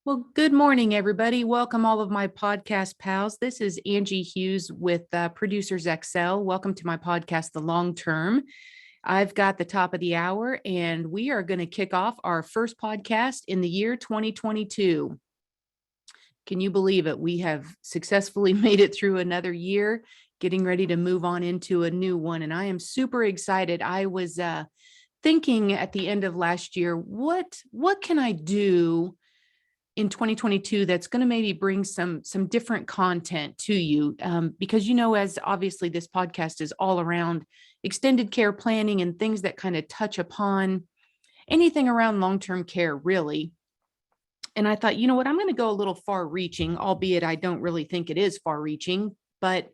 Well, good morning, everybody. Welcome, all of my podcast pals. This is Angie Hughes with Producers XL. Welcome to my podcast, The Long Term. I've got the top of the hour, and we are going to kick off our first podcast in the year 2022. Can you believe it? We have successfully made it through another year, getting ready to move on into a new one. And I am super excited. I was thinking at the end of last year, what can I do in 2022 that's going to maybe bring some different content to you, because as obviously this podcast is all around extended care planning and things that kind of touch upon anything around long-term care, really. And I thought, you know what, I'm going to go a little far reaching, albeit I don't really think it is far reaching, but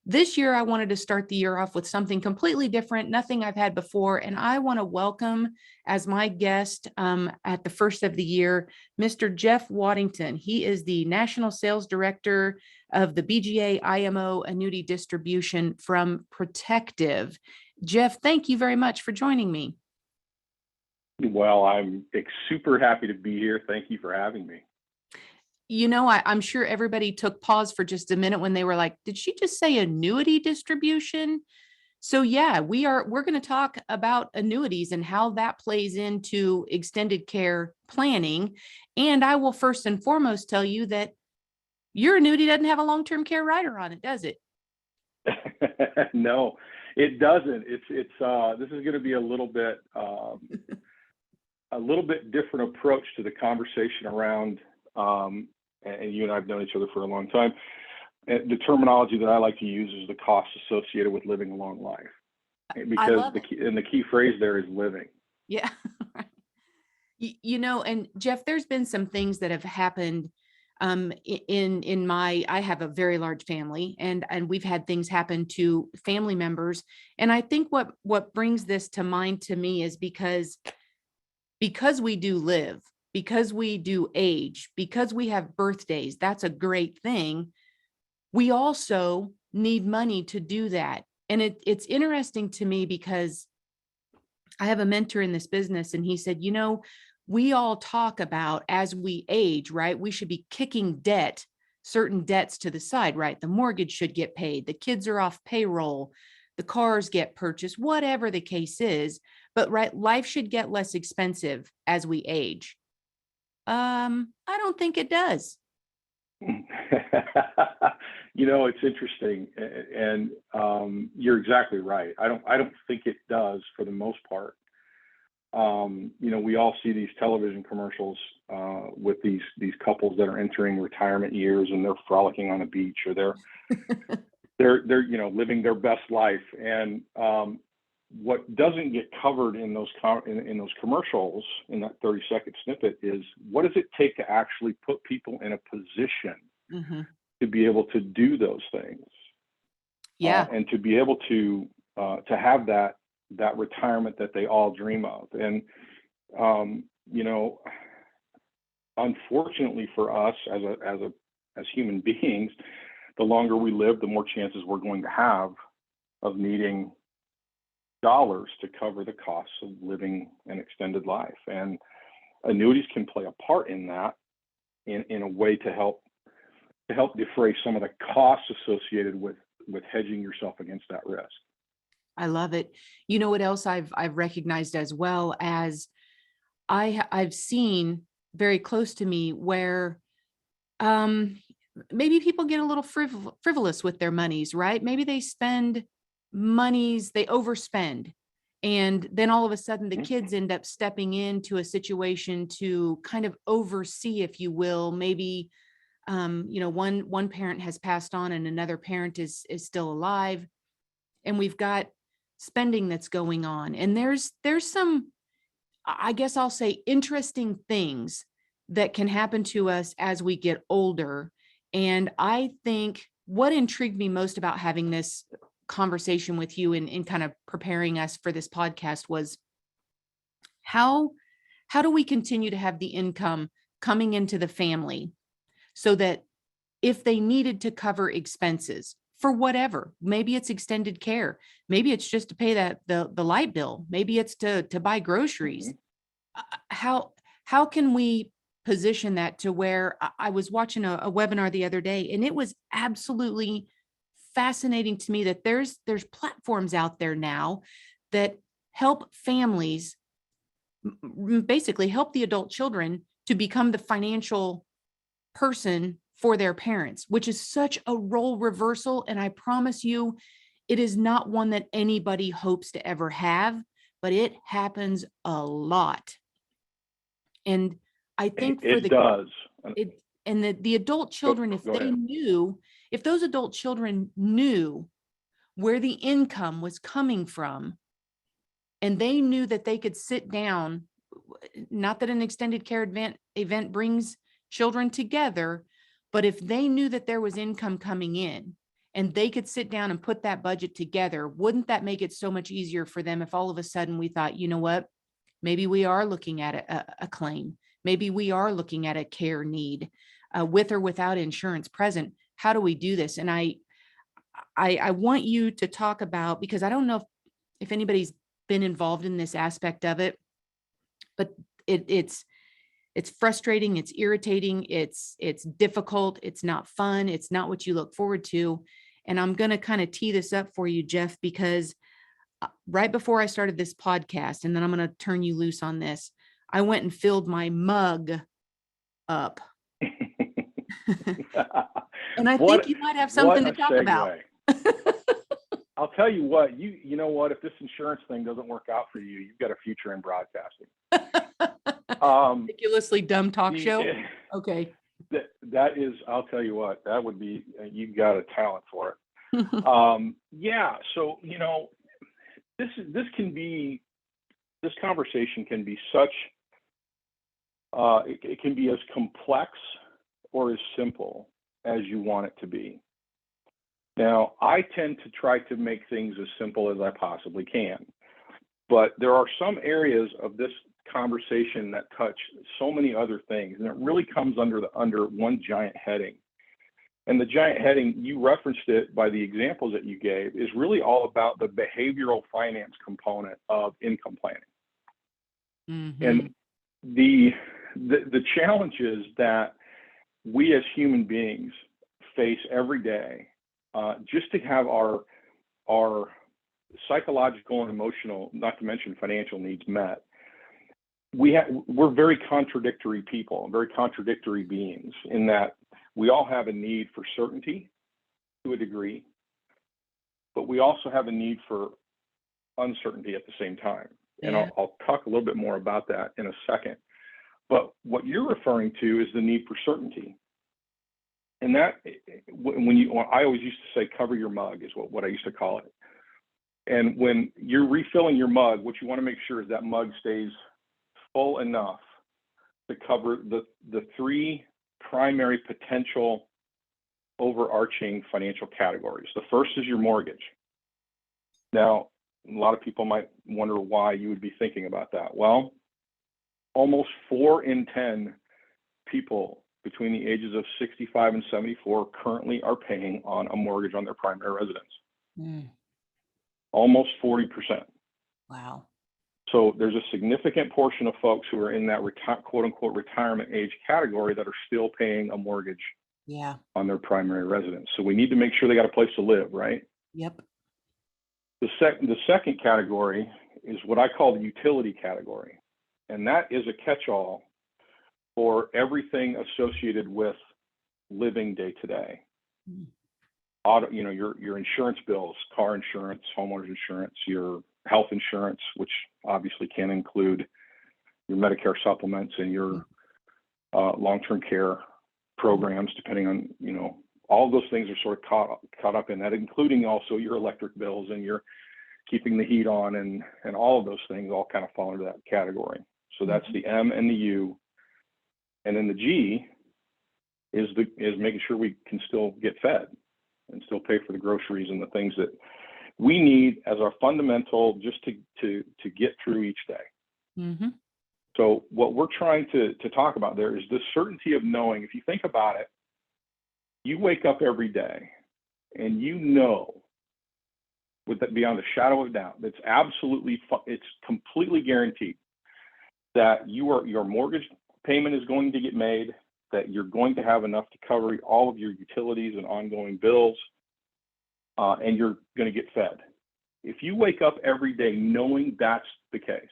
this year, I wanted to start the year off with something completely different, nothing I've had before. And I want to welcome as my guest at the first of the year, Mr. Jeff Waddington. He is the National Sales Director of the BGA IMO Annuity Distribution from Protective. Jeff, thank you very much for joining me. Well, I'm super happy to be here. Thank you for having me. I'm sure everybody took pause for just a minute when they were like, did she just say annuity distribution? So yeah, we're going to talk about annuities and how that plays into extended care planning. And I will first and foremost tell you that your annuity doesn't have a long-term care rider on it, does it? No, it doesn't. It's this is going to be a little bit different approach to the conversation around and you and I have known each other for a long time. The terminology that I like to use is the costs associated with living a long life, because the key phrase there is living. Yeah. And Jeff, there's been some things that have happened in I have a very large family, and we've had things happen to family members. And I think what brings this to mind to me is because we do live, because we do age, because we have birthdays, that's a great thing. We also need money to do that. And it's interesting to me because I have a mentor in this business, and he said, we all talk about as we age, right? We should be kicking certain debts to the side, right? The mortgage should get paid. The kids are off payroll. The cars get purchased, whatever the case is. But right, life should get less expensive as we age. I don't think it does. It's interesting, and you're exactly right. I don't think it does for the most part. We all see these television commercials with these couples that are entering retirement years, and they're frolicking on a beach, or they're living their best life. And what doesn't get covered in those commercials, in that 30-second snippet, is what does it take to actually put people in a position to be able to do those things? Yeah. And to be able to have that retirement that they all dream of. And unfortunately for us as human beings, the longer we live, the more chances we're going to have of needing dollars to cover the costs of living an extended life. And annuities can play a part in that, in a way to help defray some of the costs associated with hedging yourself against that risk. I love it. You know what else I've recognized as well, as I've seen very close to me, where maybe people get a little frivolous with their monies, right? Maybe they spend monies, they overspend. And then all of a sudden the kids end up stepping into a situation to kind of oversee, if you will. Maybe, one parent has passed on and another parent is still alive. And we've got spending that's going on. And there's some, I guess I'll say, interesting things that can happen to us as we get older. And I think what intrigued me most about having this conversation with you and in kind of preparing us for this podcast was how do we continue to have the income coming into the family so that if they needed to cover expenses for whatever, maybe it's extended care, maybe it's just to pay the light bill, maybe it's to buy groceries. How can we position that to where I was watching a webinar the other day, and it was absolutely fascinating to me that there's platforms out there now that help families basically help the adult children to become the financial person for their parents, which is such a role reversal. And I promise you, it is not one that anybody hopes to ever have, but it happens a lot. And I think for It does. it and the adult children, if Go they ahead. knew, if those adult children knew where the income was coming from, and they knew that they could sit down, not that an extended care event brings children together, but if they knew that there was income coming in and they could sit down and put that budget together, wouldn't that make it so much easier for them if all of a sudden we thought, you know what, maybe we are looking at a claim, maybe we are looking at a care need, with or without insurance present. How do we do this? And I want you to talk about, because I don't know if anybody's been involved in this aspect of it, but it's frustrating, it's irritating, it's difficult, it's not fun, it's not what you look forward to. And I'm going to kind of tee this up for you, Jeff, because right before I started this podcast, and then I'm going to turn you loose on this, I went and filled my mug up. And I think you might have something to talk about. I'll tell you what, you know what, if this insurance thing doesn't work out for you, you've got a future in broadcasting. Ridiculously dumb talk show. Okay. That is, I'll tell you what, that would be, you've got a talent for it. Yeah. So, you know, this conversation can be such, it can be as complex or as simple as you want it to be. Now, I tend to try to make things as simple as I possibly can, but there are some areas of this conversation that touch so many other things, and it really comes under one giant heading. And the giant heading, you referenced it by the examples that you gave, is really all about the behavioral finance component of income planning. Mm-hmm. And the challenges that we as human beings face every day, just to have our psychological and emotional, not to mention financial needs met, we're very contradictory people, very contradictory beings, in that we all have a need for certainty to a degree, but we also have a need for uncertainty at the same time. Yeah. And I'll talk a little bit more about that in a second. But what you're referring to is the need for certainty. And that, I always used to say, cover your mug is what I used to call it. And when you're refilling your mug, what you want to make sure is that mug stays full enough to cover the three primary potential overarching financial categories. The first is your mortgage. Now, a lot of people might wonder why you would be thinking about that. Well, almost 4 in 10 people between the ages of 65 and 74 currently are paying on a mortgage on their primary residence. Almost 40%. Wow. So there's a significant portion of folks who are in that quote unquote retirement age category that are still paying a mortgage on their primary residence. So we need to make sure they got a place to live, right? Yep. The second category is what I call the utility category. And that is a catch-all for everything associated with living day to day. Your insurance bills, car insurance, homeowners insurance, your health insurance, which obviously can include your Medicare supplements and your long-term care programs, depending on, all of those things are sort of caught up in that, including also your electric bills and your keeping the heat on, and all of those things all kind of fall into that category. So that's the M and the U. And then the G is making sure we can still get fed and still pay for the groceries and the things that we need as our fundamental, just to get through each day. Mm-hmm. So what we're trying to talk about there is the certainty of knowing. If you think about it, you wake up every day and with that beyond a shadow of doubt, it's completely guaranteed that your mortgage payment is going to get made, that you're going to have enough to cover all of your utilities and ongoing bills, and you're going to get fed. If you wake up every day knowing that's the case,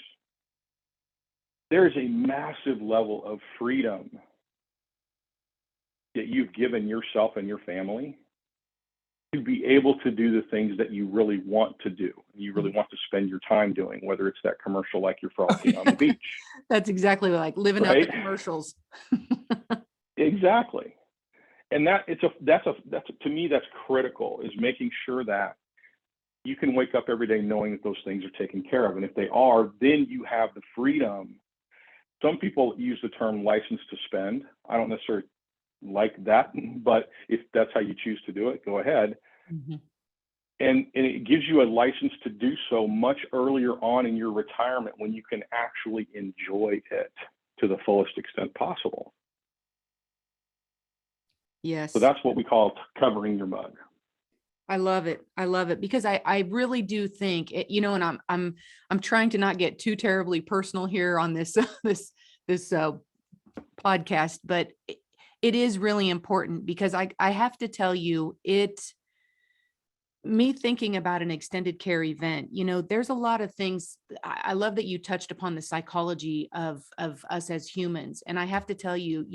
there's a massive level of freedom that you've given yourself and your family to be able to do the things that you really want to do. You really want to spend your time doing, whether it's that commercial like you're frolicking on the beach. That's exactly like living out the commercials. Exactly. And that's to me, that's critical, is making sure that you can wake up every day knowing that those things are taken care of. And if they are, then you have the freedom. Some people use the term license to spend. I don't necessarily like that, but if that's how you choose to do it, go ahead. Mm-hmm. And it gives you a license to do so much earlier on in your retirement, when you can actually enjoy it to the fullest extent possible. Yes. So that's what we call covering your mug. I love it. I love it, because I really do think it, and I'm trying to not get too terribly personal here on this this podcast, but it is really important, because I have to tell you, me thinking about an extended care event, there's a lot of things. I love that you touched upon the psychology of us as humans. And I have to tell you,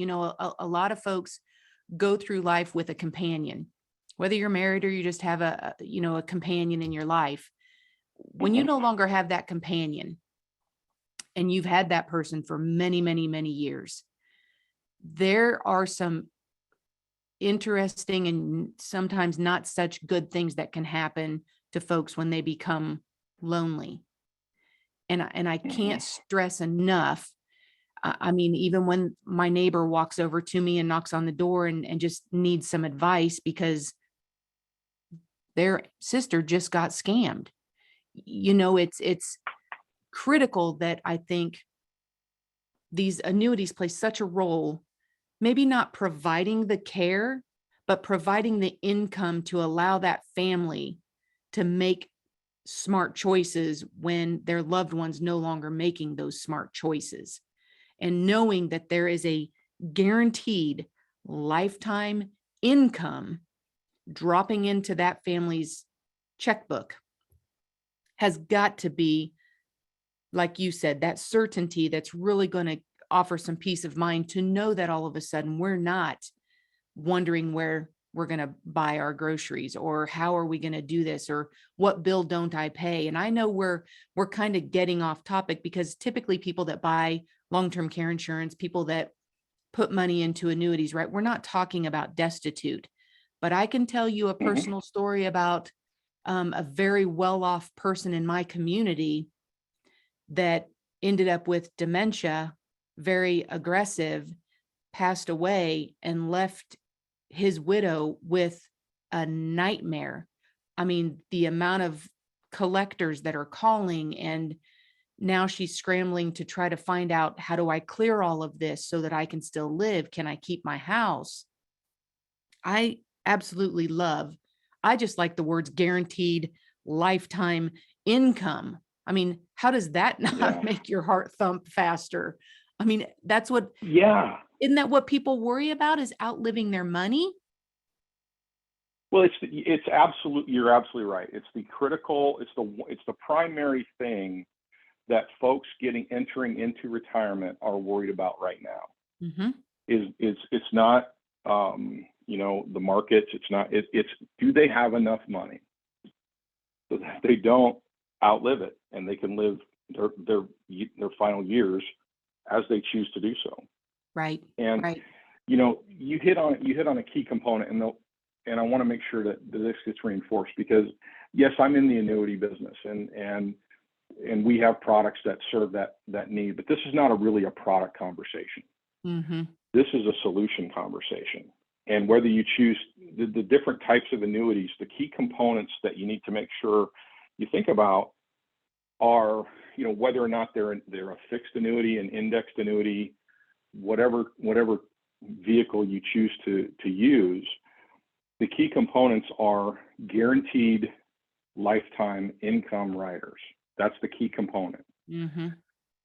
a lot of folks go through life with a companion, whether you're married or you just have a companion in your life. When you no longer have that companion, and you've had that person for many, many, many years, there are some interesting and sometimes not such good things that can happen to folks when they become lonely. And I can't stress enough. I mean, even when my neighbor walks over to me and knocks on the door and just needs some advice because their sister just got scammed, it's critical that I think these annuities play such a role, maybe not providing the care, but providing the income to allow that family to make smart choices when their loved one's no longer making those smart choices. And knowing that there is a guaranteed lifetime income dropping into that family's checkbook has got to be, like you said, that certainty that's really going to offer some peace of mind, to know that all of a sudden we're not wondering where we're going to buy our groceries, or how are we going to do this, or what bill don't I pay. And I know we're kind of getting off topic, because typically people that buy long-term care insurance, people that put money into annuities, right? We're not talking about destitute, but I can tell you a personal story about a very well-off person in my community that ended up with dementia, very aggressive, passed away, and left his widow with a nightmare. I mean, the amount of collectors that are calling, and now she's scrambling to try to find out, how do I clear all of this so that I can still live? Can I keep my house? I absolutely I just like the words guaranteed lifetime income. I mean, how does that not make your heart thump faster? I mean, that's what, isn't that what people worry about, is outliving their money? Well, it's absolutely, you're absolutely right. It's the critical, it's the primary thing that folks entering into retirement are worried about right now. Mm-hmm. It's not, the markets. It's do they have enough money so that they don't outlive it, and they can live their final years as they choose to do so. Right. And right. You hit on a key component, and I want to make sure that this gets reinforced, because yes, I'm in the annuity business, and we have products that serve that need, but this is not really a product conversation. Mm-hmm. This is a solution conversation. And whether you choose the different types of annuities, the key components that you need to make sure you think about are, whether or not they're a fixed annuity, an indexed annuity, whatever vehicle you choose to use. The key components are guaranteed lifetime income riders. That's the key component. Mm-hmm.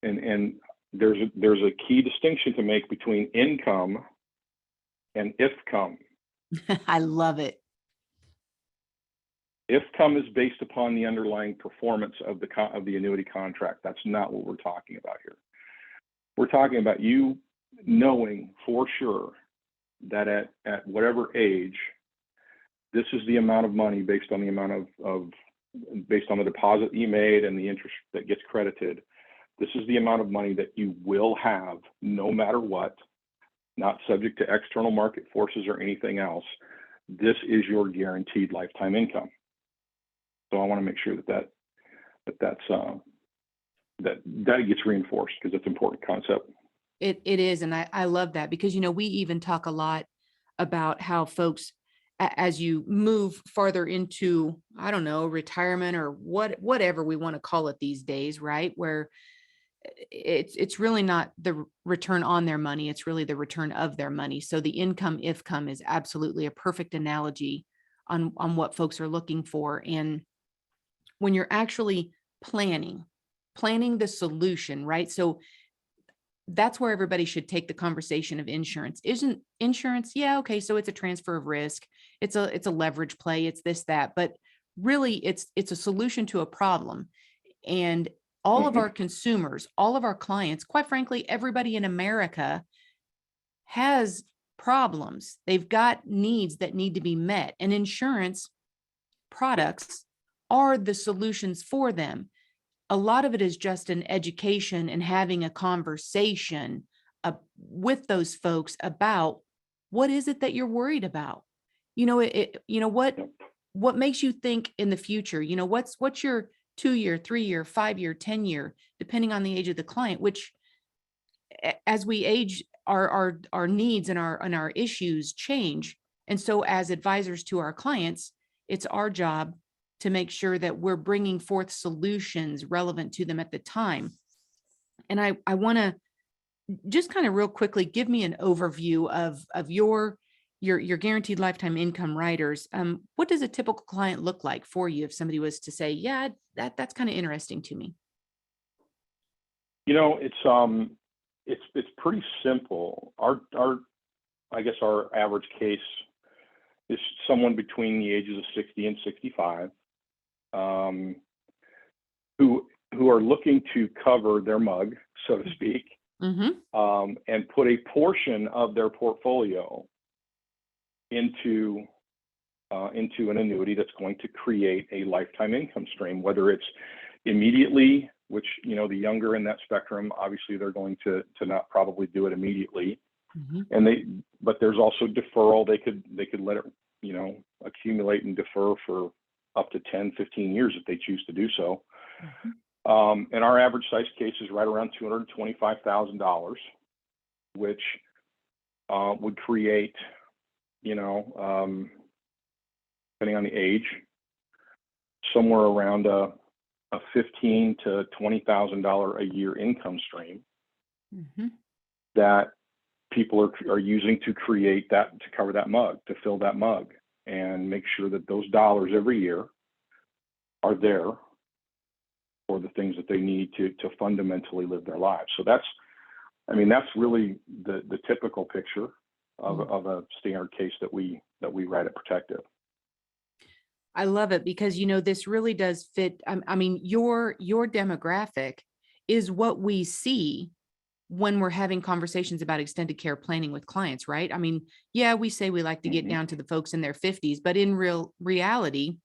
And there's a key distinction to make between income and IFCOM. I love it. IFCOM is based upon the underlying performance of the annuity contract. That's not what we're talking about here. We're talking about you knowing for sure that at whatever age, this is the amount of money based on the amount based on the deposit you made and the interest that gets credited. This is the amount of money that you will have no matter what, not subject to external market forces or anything else. This is your guaranteed lifetime income. So I want to make sure that gets reinforced, because it's an important concept. It is. And I love that, because, we even talk a lot about how folks, as you move farther into, I don't know, retirement or whatever we want to call it these days, right? Where it's really not the return on their money. It's really the return of their money. So the income IFCOM is absolutely a perfect analogy on what folks are looking for. And when you're actually planning the solution, right? So that's where everybody should take the conversation of insurance. Isn't insurance? Yeah. Okay. So it's a transfer of risk. It's a leverage play. It's this, that, but really it's a solution to a problem. And all of our consumers, all of our clients, quite frankly, everybody in America has problems. They've got needs that need to be met, and insurance products are the solutions for them. A lot of it is just an education and having a conversation with those folks about what is it that you're worried about. What makes you think in the future, what's your 2-year, 3-year, 5-year, 10-year, depending on the age of the client, which as we age, our needs and our issues change. And so as advisors to our clients, it's our job to make sure that we're bringing forth solutions relevant to them at the time. And I want to just kind of real quickly give me an overview of your guaranteed lifetime income riders. What does a typical client look like for you if somebody was to say, yeah, that's kind of interesting to me? It's pretty simple. Our average case is someone between the ages of 60 and 65, who are looking to cover their mug, so to speak, and put a portion of their portfolio into an annuity that's going to create a lifetime income stream, whether it's immediately, which, the younger in that spectrum, obviously they're going to not probably do it immediately. But there's also deferral. They could let it, accumulate and defer for up to 10, 15 years if they choose to do so. And our average size case is right around $225,000, which would create, depending on the age, somewhere around a $15,000 to $20,000 a year income stream that people are using to create that, to cover that mug, to fill that mug, and make sure that those dollars every year are there for the things that they need to fundamentally live their lives. So that's really the typical picture of a standard case that we write at Protective. I love it, because, this really does fit. Your demographic is what we see when we're having conversations about extended care planning with clients, right? Yeah, we say we like to get down to the folks in their 50s, but in reality,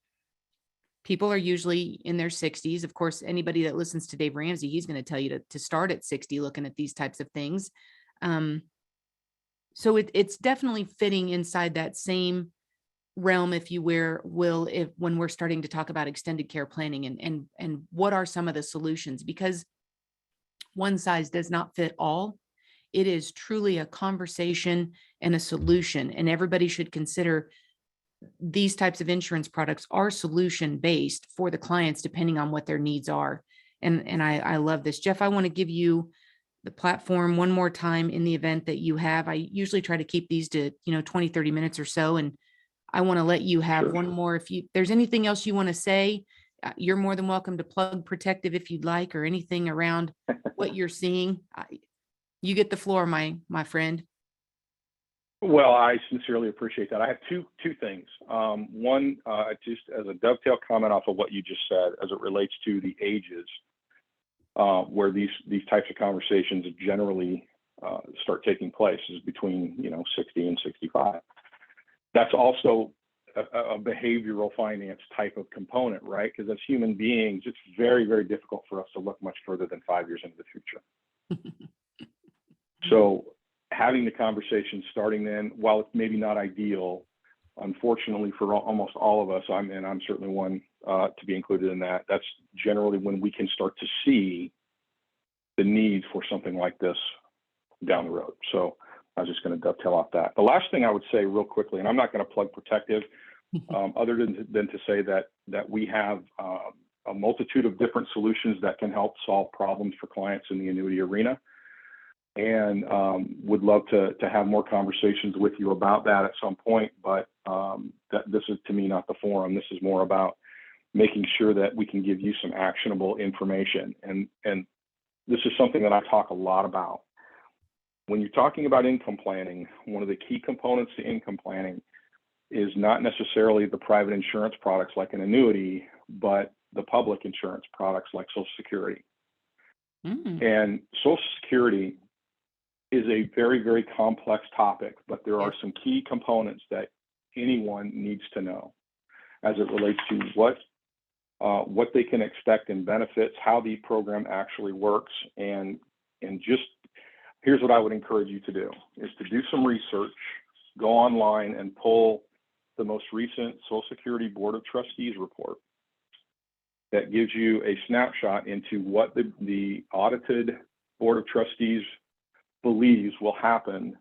people are usually in their 60s. Of course, anybody that listens to Dave Ramsey, he's going to tell you to start at 60 looking at these types of things. So it's definitely fitting inside that same realm, if you will, when we're starting to talk about extended care planning and what are some of the solutions, because one size does not fit all. It is truly a conversation and a solution, and everybody should consider these types of insurance products are solution based for the clients, depending on what their needs are. And I love this. Jeff, I want to give you the platform one more time in the event that you have. I usually try to keep these to 20, 30 minutes or so, and I want to let you have one more. If there's anything else you want to say, You're more than welcome to plug Protective if you'd like, or anything around what you're seeing. You get the floor, my friend. Well, I sincerely appreciate that. I have two things. One, just as a dovetail comment off of what you just said, as it relates to the ages, where these types of conversations generally start taking place, is between 60 and 65. That's also a behavioral finance type of component, right? Because as human beings, it's very, very difficult for us to look much further than 5 years into the future. So having the conversation starting then, while it's maybe not ideal, unfortunately for almost all of us, I'm certainly one to be included in that, that's generally when we can start to see the need for something like this down the road. So I was just going to dovetail off that. The last thing I would say real quickly, and I'm not going to plug Protective, other than to say that we have a multitude of different solutions that can help solve problems for clients in the annuity arena. And would love to have more conversations with you about that at some point, but this is, to me, not the forum. This is more about making sure that we can give you some actionable information. And this is something that I talk a lot about. When you're talking about income planning, one of the key components to income planning is not necessarily the private insurance products like an annuity, but the public insurance products like Social Security. And Social Security is a very, very complex topic, but there are some key components that anyone needs to know as it relates to what they can expect in benefits, how the program actually works, and just here's what I would encourage you to do, is to do some research, go online and pull the most recent Social Security Board of Trustees report that gives you a snapshot into what the audited Board of Trustees believes will happen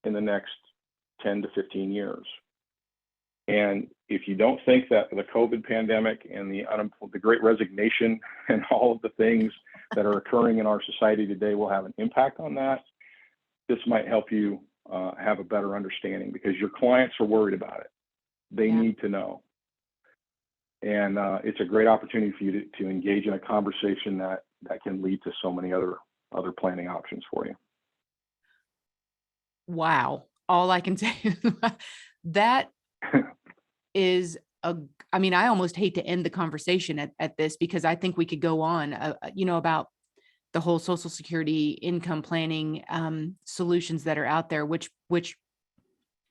in the next 10 to 15 years. And if you don't think that the COVID pandemic and the Great Resignation and all of the things that are occurring in our society today will have an impact on that, this might help you have a better understanding, because your clients are worried about it. They need to know. And it's a great opportunity for you to engage in a conversation that can lead to so many other planning options for you. Wow. All I can say is that is I almost hate to end the conversation at this, because I think we could go on, about the whole Social Security income planning solutions that are out there, which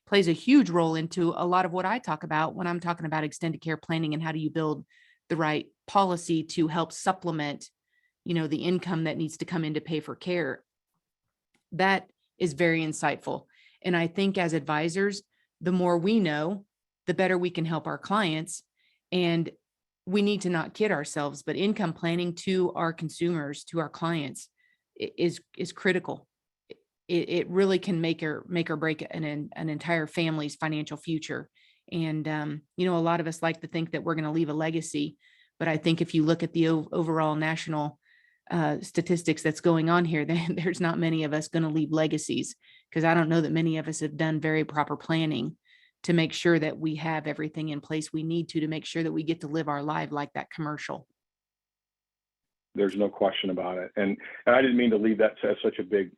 plays a huge role into a lot of what I talk about when I'm talking about extended care planning, and how do you build the right policy to help supplement, the income that needs to come in to pay for care. That is very insightful. And I think as advisors, the more we know, the better we can help our clients. And we need to not kid ourselves, but income planning to our consumers, to our clients, is critical. It really can make or break an entire family's financial future. And, a lot of us like to think that we're going to leave a legacy, but I think if you look at the overall national statistics that's going on here, then there's not many of us going to leave legacies, because I don't know that many of us have done very proper planning to make sure that we have everything in place we need to make sure that we get to live our life like that commercial. There's no question about it. And I didn't mean to leave that as such a big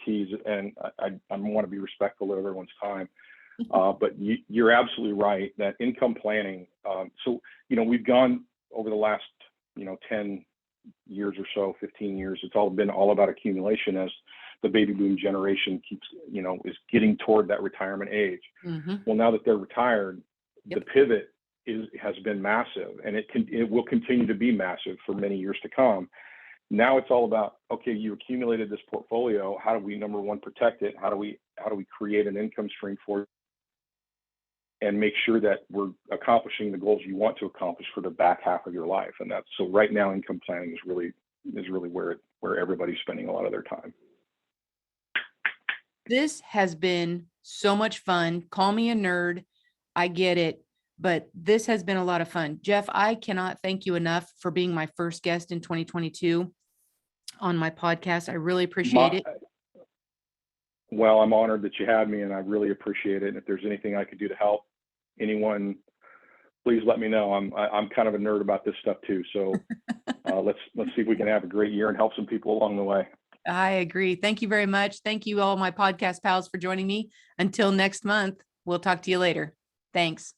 tease, and I want to be respectful of everyone's time. But you're absolutely right that income planning, so, we've gone over the last, 10 years or so, 15 years, it's been all about accumulation as the baby boom generation keeps, is getting toward that retirement age. Mm-hmm. Well, now that they're retired, the pivot has been massive, and it will continue to be massive for many years to come. Now it's all about, okay, you accumulated this portfolio. How do we, number one, protect it? How do we create an income stream for it, and make sure that we're accomplishing the goals you want to accomplish for the back half of your life? And that's, so right now, income planning is really where everybody's spending a lot of their time. This has been so much fun. Call me a nerd. I get it. But this has been a lot of fun. Jeff, I cannot thank you enough for being my first guest in 2022 on my podcast. I really appreciate it. Well, I'm honored that you had me, and I really appreciate it. And if there's anything I could do to help anyone please let me know. I'm kind of a nerd about this stuff too. So let's see if we can have a great year and help some people along the way. I agree. Thank you very much. Thank you all my podcast pals for joining me. Until next month, we'll talk to you later. Thanks.